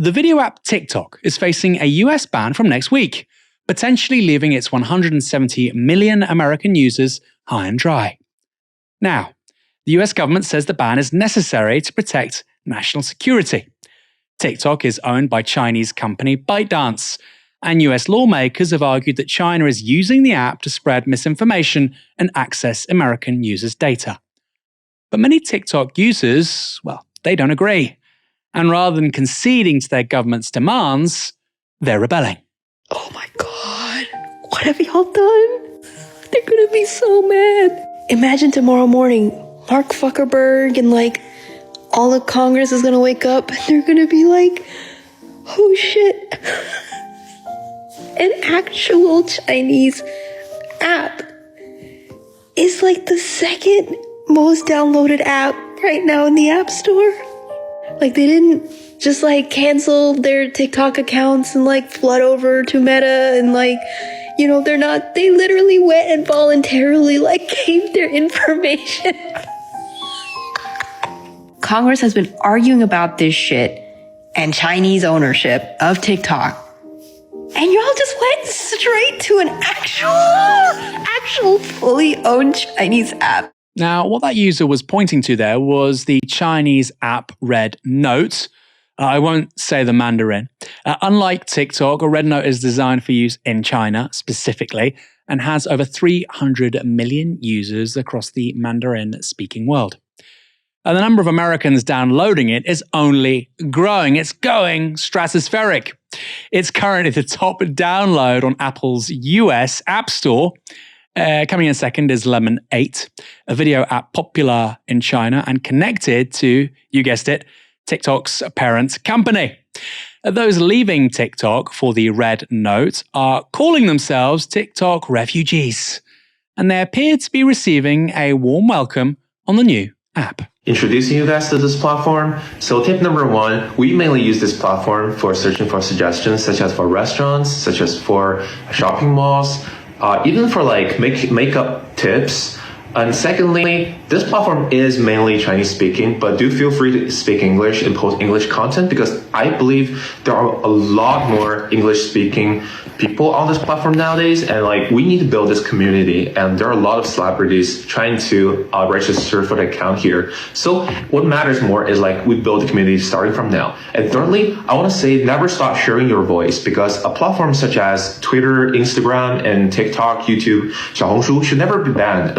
The video app TikTok is facing a US ban from next week, potentially leaving its 170 million American users high and dry. Now, the US government says the ban is necessary to protect national security. TikTok is owned by Chinese company ByteDance, and US lawmakers have argued that China is using the app to spread misinformation and access American users' data. But many TikTok users, they don't agree. And rather than conceding to their government's demands, they're rebelling. Oh my God, what have y'all done? They're gonna be so mad. Imagine tomorrow morning, Mark Zuckerberg and all of Congress is gonna wake up and they're gonna be like, oh shit, an actual Chinese app is the second most downloaded app right now in the App Store. They didn't just cancel their TikTok accounts and flood over to Meta and they literally went and voluntarily gave their information. Congress has been arguing about this shit and Chinese ownership of TikTok. And y'all just went straight to an actual fully owned Chinese app. Now, what that user was pointing to there was the Chinese app Red Note. I won't say the Mandarin. Unlike TikTok, a Red Note is designed for use in China specifically and has over 300 million users across the Mandarin-speaking world. And the number of Americans downloading it is only growing. It's going stratospheric. It's currently the top download on Apple's US App Store. Coming in second is Lemon 8, a video app popular in China and connected to, you guessed it, TikTok's parent company. Those leaving TikTok for the Red Note are calling themselves TikTok refugees, and they appear to be receiving a warm welcome on the new app. Introducing you guys to this platform. So tip number one, we mainly use this platform for searching for suggestions, such as for restaurants, such as for shopping malls, even for makeup tips. And secondly, this platform is mainly Chinese speaking, but do feel free to speak English and post English content because I believe there are a lot more English speaking people on this platform nowadays, and we need to build this community, and there are a lot of celebrities trying to register for the account here. So what matters more is we build the community starting from now. And thirdly, I want to say never stop sharing your voice, because a platform such as Twitter, Instagram, and TikTok, YouTube, Xiaohongshu should never be banned.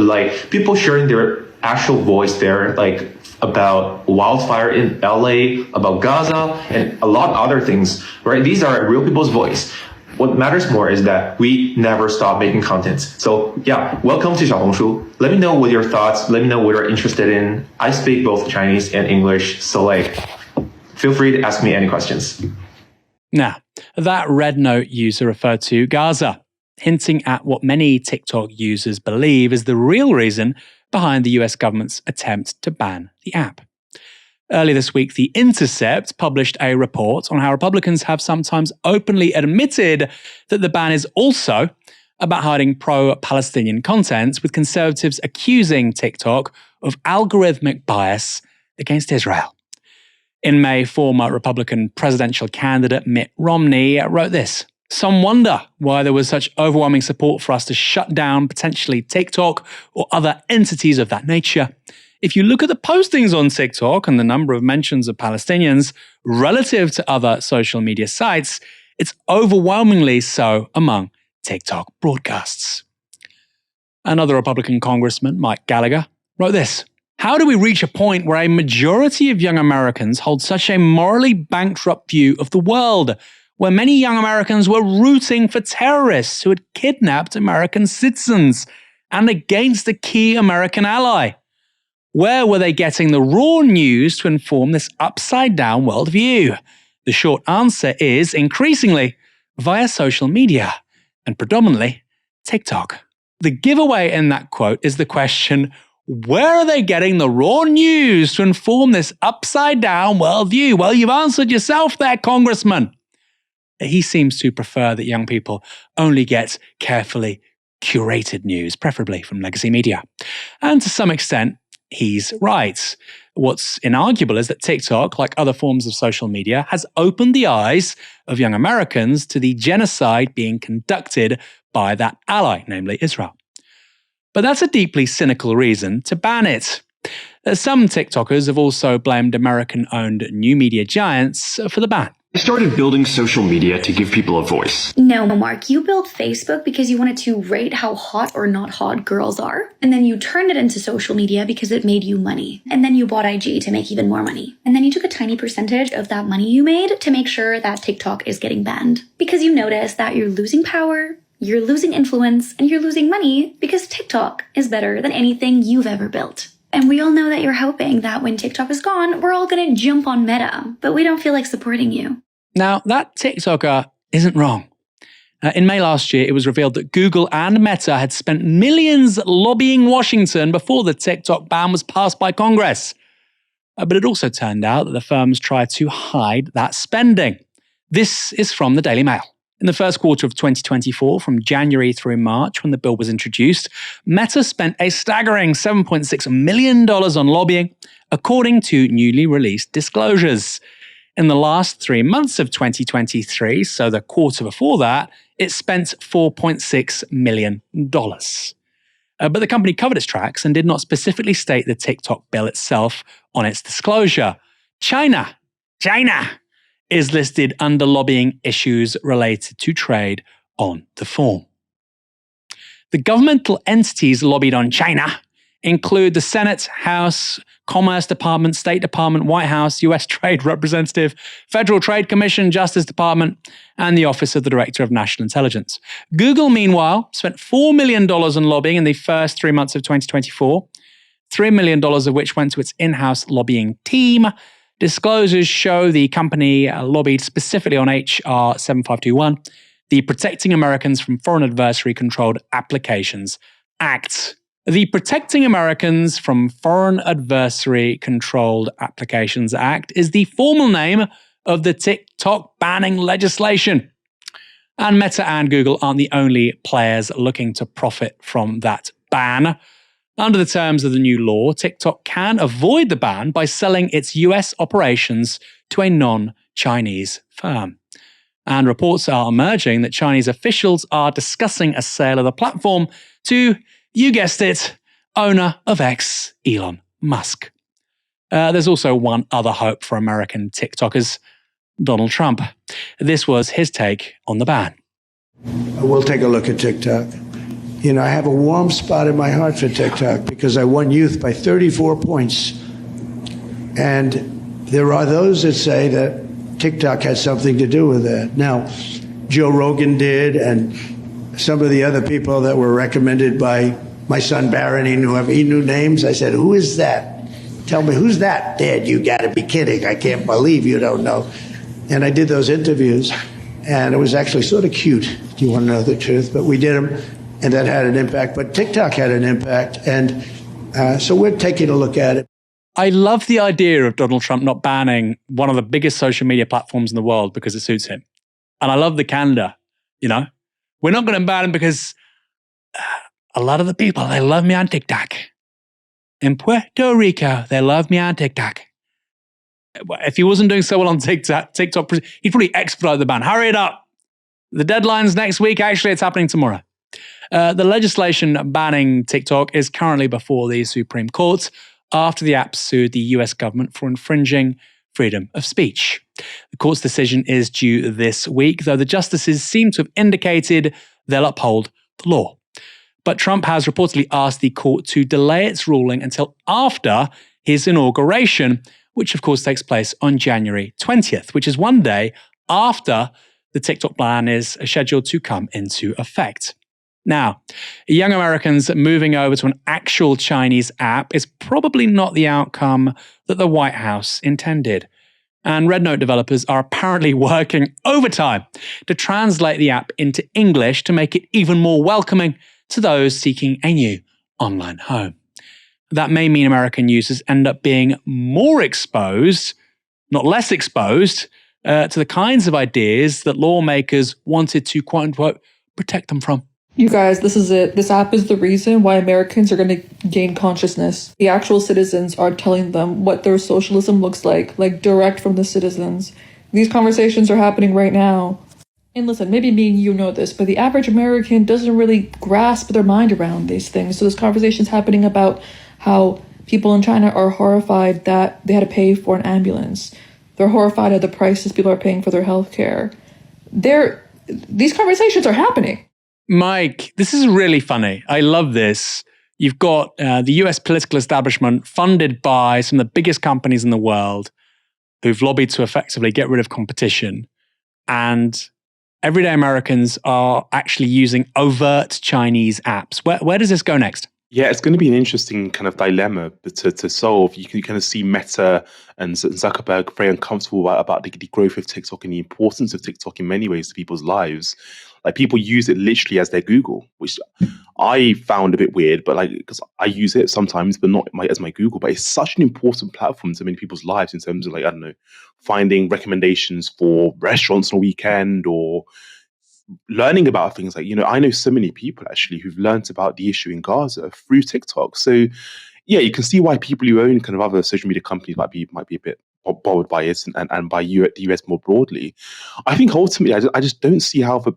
People sharing their actual voice there, about wildfire in LA, about Gaza, and a lot of other things, right? These are real people's voice. What matters more is that we never stop making content. So yeah, welcome to Xiaohongshu. Let me know what your thoughts, let me know what you're interested in. I speak both Chinese and English, so feel free to ask me any questions. Now, that Red Note user referred to Gaza, hinting at what many TikTok users believe is the real reason behind the US government's attempt to ban the app. Earlier this week, The Intercept published a report on how Republicans have sometimes openly admitted that the ban is also about hiding pro-Palestinian content, with conservatives accusing TikTok of algorithmic bias against Israel. In May, former Republican presidential candidate Mitt Romney wrote this: "Some wonder why there was such overwhelming support for us to shut down potentially TikTok or other entities of that nature. If you look at the postings on TikTok and the number of mentions of Palestinians relative to other social media sites, it's overwhelmingly so among TikTok broadcasts." Another Republican congressman, Mike Gallagher, wrote this: "How do we reach a point where a majority of young Americans hold such a morally bankrupt view of the world, where many young Americans were rooting for terrorists who had kidnapped American citizens and against a key American ally? Where were they getting the raw news to inform this upside-down worldview? The short answer is, increasingly, via social media, and predominantly TikTok." The giveaway in that quote is the question, where are they getting the raw news to inform this upside-down worldview? Well, you've answered yourself there, Congressman. He seems to prefer that young people only get carefully curated news, preferably from legacy media. And to some extent, he's right. What's inarguable is that TikTok, like other forms of social media, has opened the eyes of young Americans to the genocide being conducted by that ally, namely Israel. But that's a deeply cynical reason to ban it. Some TikTokers have also blamed American-owned new media giants for the ban. I started building social media to give people a voice. No, Mark, you built Facebook because you wanted to rate how hot or not hot girls are. And then you turned it into social media because it made you money. And then you bought IG to make even more money. And then you took a tiny percentage of that money you made to make sure that TikTok is getting banned. Because you notice that you're losing power, you're losing influence, and you're losing money because TikTok is better than anything you've ever built. And we all know that you're hoping that when TikTok is gone, we're all going to jump on Meta, but we don't feel like supporting you. Now, that TikToker isn't wrong. In May last year, it was revealed that Google and Meta had spent millions lobbying Washington before the TikTok ban was passed by Congress. But it also turned out that the firms tried to hide that spending. This is from the Daily Mail. In the first quarter of 2024, from January through March, when the bill was introduced, Meta spent a staggering $7.6 million on lobbying, according to newly released disclosures. In the last 3 months of 2023, so the quarter before that, it spent $4.6 million. But the company covered its tracks and did not specifically state the TikTok bill itself on its disclosure. China is listed under lobbying issues related to trade on the form. The governmental entities lobbied on China include the Senate, House, Commerce Department, State Department, White House, U.S. Trade Representative, Federal Trade Commission, Justice Department, and the Office of the Director of National Intelligence. Google, meanwhile, spent $4 million on lobbying in the first 3 months of 2024, $3 million of which went to its in-house lobbying team. Disclosures show the company lobbied specifically on H.R. 7521, the Protecting Americans from Foreign Adversary-Controlled Applications Act. The Protecting Americans from Foreign Adversary-Controlled Applications Act is the formal name of the TikTok banning legislation. And Meta and Google aren't the only players looking to profit from that ban. Under the terms of the new law, TikTok can avoid the ban by selling its US operations to a non-Chinese firm. And reports are emerging that Chinese officials are discussing a sale of the platform to, you guessed it, owner of X, Elon Musk. There's also one other hope for American TikTokers, Donald Trump. This was his take on the ban. We'll take a look at TikTok. You know, I have a warm spot in my heart for TikTok because I won youth by 34 points. And there are those that say that TikTok has something to do with that. Now, Joe Rogan did, and some of the other people that were recommended by my son Barron, he knew names. I said, who is that? Tell me, who's that? Dad, you got to be kidding. I can't believe you don't know. And I did those interviews, and it was actually sort of cute. Do you want to know the truth? But we did them. And that had an impact, but TikTok had an impact, and so we're taking a look at it. I love the idea of Donald Trump not banning one of the biggest social media platforms in the world because it suits him. And I love the candor, you know? We're not going to ban him because a lot of the people, they love me on TikTok. In Puerto Rico, they love me on TikTok. If he wasn't doing so well on TikTok, he'd probably expedite the ban. Hurry it up. The deadline's next week. Actually, it's happening tomorrow. The legislation banning TikTok is currently before the Supreme Court after the app sued the US government for infringing freedom of speech. The court's decision is due this week, though the justices seem to have indicated they'll uphold the law. But Trump has reportedly asked the court to delay its ruling until after his inauguration, which of course takes place on January 20th, which is one day after the TikTok ban is scheduled to come into effect. Now, young Americans moving over to an actual Chinese app is probably not the outcome that the White House intended. And Red Note developers are apparently working overtime to translate the app into English to make it even more welcoming to those seeking a new online home. That may mean American users end up being more exposed, not less exposed, to the kinds of ideas that lawmakers wanted to, quote-unquote, protect them from. You guys, this is it. This app is the reason why Americans are going to gain consciousness. The actual citizens are telling them what their socialism looks like direct from the citizens. These conversations are happening right now. And listen, maybe me and you know this, but the average American doesn't really grasp their mind around these things. So this conversation's happening about how people in China are horrified that they had to pay for an ambulance. They're horrified at the prices people are paying for their healthcare. These conversations are happening. Mike, this is really funny. I love this. You've got the US political establishment funded by some of the biggest companies in the world who've lobbied to effectively get rid of competition. And everyday Americans are actually using overt Chinese apps. Where does this go next? Yeah, it's going to be an interesting kind of dilemma to solve. You can kind of see Meta and Zuckerberg very uncomfortable about the growth of TikTok and the importance of TikTok in many ways to people's lives. Like, people use it literally as their Google, which I found a bit weird, but because I use it sometimes, but not as my Google. But it's such an important platform to many people's lives in terms of, I don't know, finding recommendations for restaurants on a weekend, or learning about things like, I know so many people actually who've learned about the issue in Gaza through TikTok. So yeah, you can see why people who own kind of other social media companies might be a bit bothered by it, and by the US more broadly. I think ultimately, I just don't see how the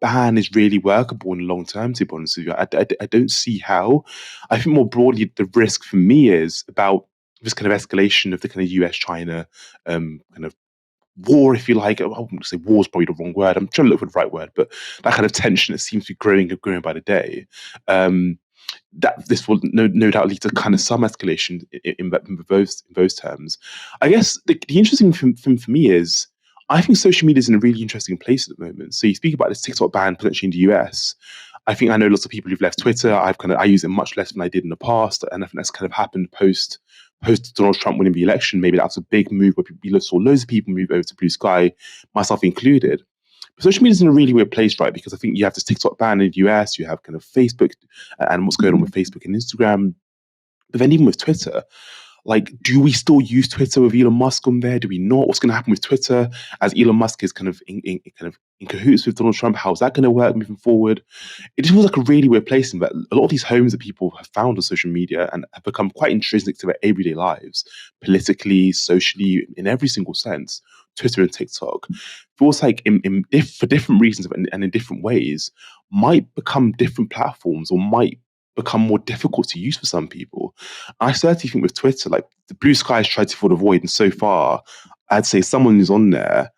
ban is really workable in the long term, to be honest with you. I don't see how. I think more broadly, the risk for me is about this kind of escalation of the kind of US-China kind of war, if you like. I wouldn't say war is probably the wrong word. I'm trying to look for the right word, but that kind of tension that seems to be growing by the day. That this will no doubt lead to kind of some escalation in those terms. I guess the interesting thing for me is, I think social media is in a really interesting place at the moment. So you speak about this TikTok ban potentially in the US. I know lots of people who've left Twitter. I use it much less than I did in the past, and I think that's kind of happened post Donald Trump winning the election. Maybe that's a big move where we saw loads of people move over to Blue Sky, myself included. But social media is in a really weird place, right? Because I think you have this TikTok ban in the US, you have kind of Facebook and what's going on with Facebook and Instagram. But then even with Twitter, do we still use Twitter with Elon Musk on there? Do we not? What's going to happen with Twitter as Elon Musk is kind of in cahoots with Donald Trump? How's that going to work moving forward? It just feels like a really weird place, in that a lot of these homes that people have found on social media and have become quite intrinsic to their everyday lives, politically, socially, in every single sense. Twitter and TikTok feels like, for different reasons and in different ways, might become different platforms, or might become more difficult to use for some people. I certainly think with Twitter, the blue sky has tried to fill the void, and so far, I'd say someone who's on there,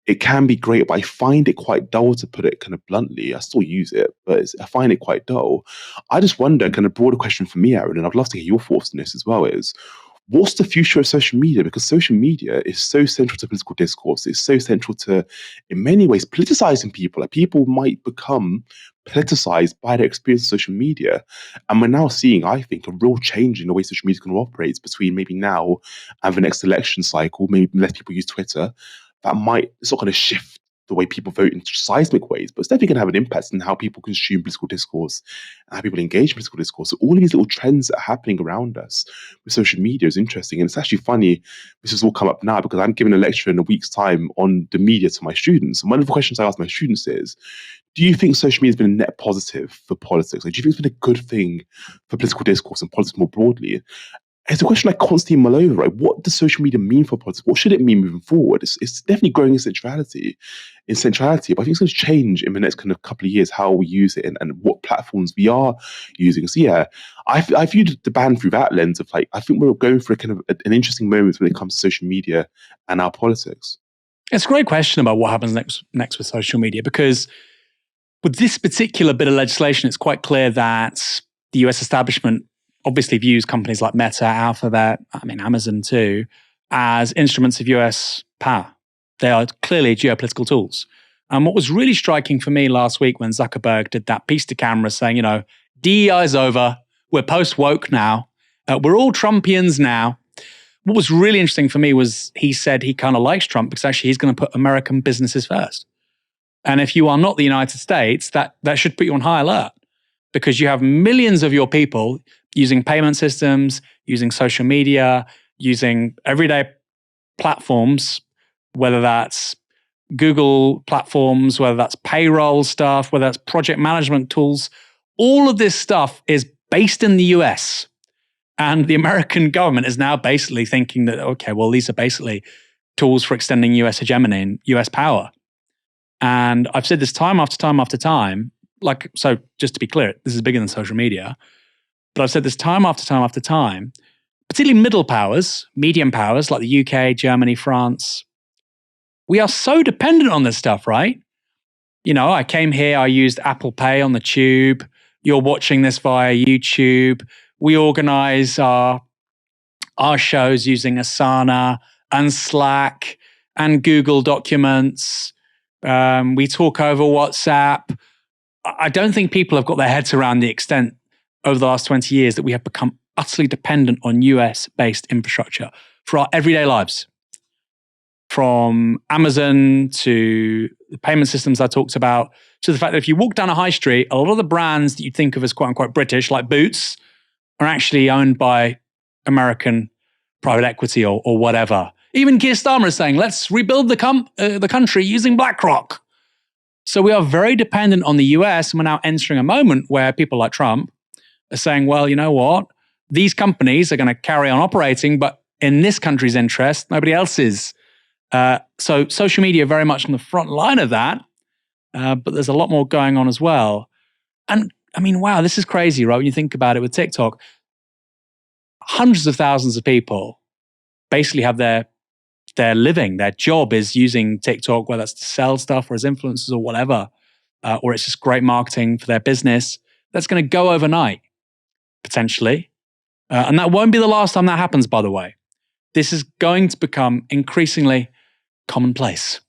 it can be great, but I find it quite dull, to put it kind of bluntly. I still use it, but I find it quite dull. I just wonder, kind of broader question for me, Aaron, and I'd love to hear your thoughts on this as well, is what's the future of social media? Because social media is so central to political discourse. It's so central to, in many ways, politicizing people. People might become politicized by their experience of social media. And we're now seeing, I think, a real change in the way social media is going to operate between maybe now and the next election cycle. Maybe less people use Twitter. It's not going to shift the way people vote in seismic ways, but it's definitely going to have an impact on how people consume political discourse and how people engage in political discourse. So all of these little trends that are happening around us with social media is interesting. And it's actually funny, this has all come up now because I'm giving a lecture in a week's time on the media to my students. And one of the questions I ask my students is, do you think social media has been a net positive for politics? Do you think it's been a good thing for political discourse and politics more broadly? It's a question I constantly mull over, right? What does social media mean for politics? What should it mean moving forward? It's definitely growing in centrality, but I think it's going to change in the next kind of couple of years how we use it and what platforms we are using. So yeah, I viewed the ban through that lens of I think we're going for a kind of an interesting moment when it comes to social media and our politics. It's a great question about what happens next with social media, because with this particular bit of legislation, it's quite clear that the US establishment obviously views companies like Meta, Alphabet, Amazon too, as instruments of US power. They are clearly geopolitical tools. And what was really striking for me last week when Zuckerberg did that piece to camera saying, DEI is over, we're post-woke now, we're all Trumpians now. What was really interesting for me was he said he kind of likes Trump because actually he's going to put American businesses first. And if you are not the United States, that should put you on high alert, because you have millions of your people using payment systems, using social media, using everyday platforms, whether that's Google platforms, whether that's payroll stuff, whether that's project management tools, all of this stuff is based in the US. And the American government is now basically thinking that, okay, well, these are basically tools for extending US hegemony and US power. And I've said this time after time after time, so just to be clear, this is bigger than social media, but I've said this time after time after time, particularly middle powers, medium powers like the UK, Germany, France. We are so dependent on this stuff, right? I came here, I used Apple Pay on the tube. You're watching this via YouTube. We organize our shows using Asana and Slack and Google Documents. We talk over WhatsApp. I don't think people have got their heads around the extent over the last 20 years that we have become utterly dependent on US-based infrastructure for our everyday lives. From Amazon to the payment systems I talked about, to the fact that if you walk down a high street, a lot of the brands that you think of as quote unquote British, like Boots, are actually owned by American private equity or whatever. Even Keir Starmer is saying, let's rebuild the country using BlackRock. So we are very dependent on the US, and we're now entering a moment where people like Trump are saying, well, you know what? These companies are going to carry on operating, but in this country's interest, nobody else's. So social media very much on the front line of that, but there's a lot more going on as well. And I mean, wow, this is crazy, right? When you think about it with TikTok, hundreds of thousands of people basically have their living, their job is using TikTok, whether that's to sell stuff or as influencers or whatever, or it's just great marketing for their business. That's going to go overnight, potentially. And that won't be the last time that happens, by the way. This is going to become increasingly commonplace.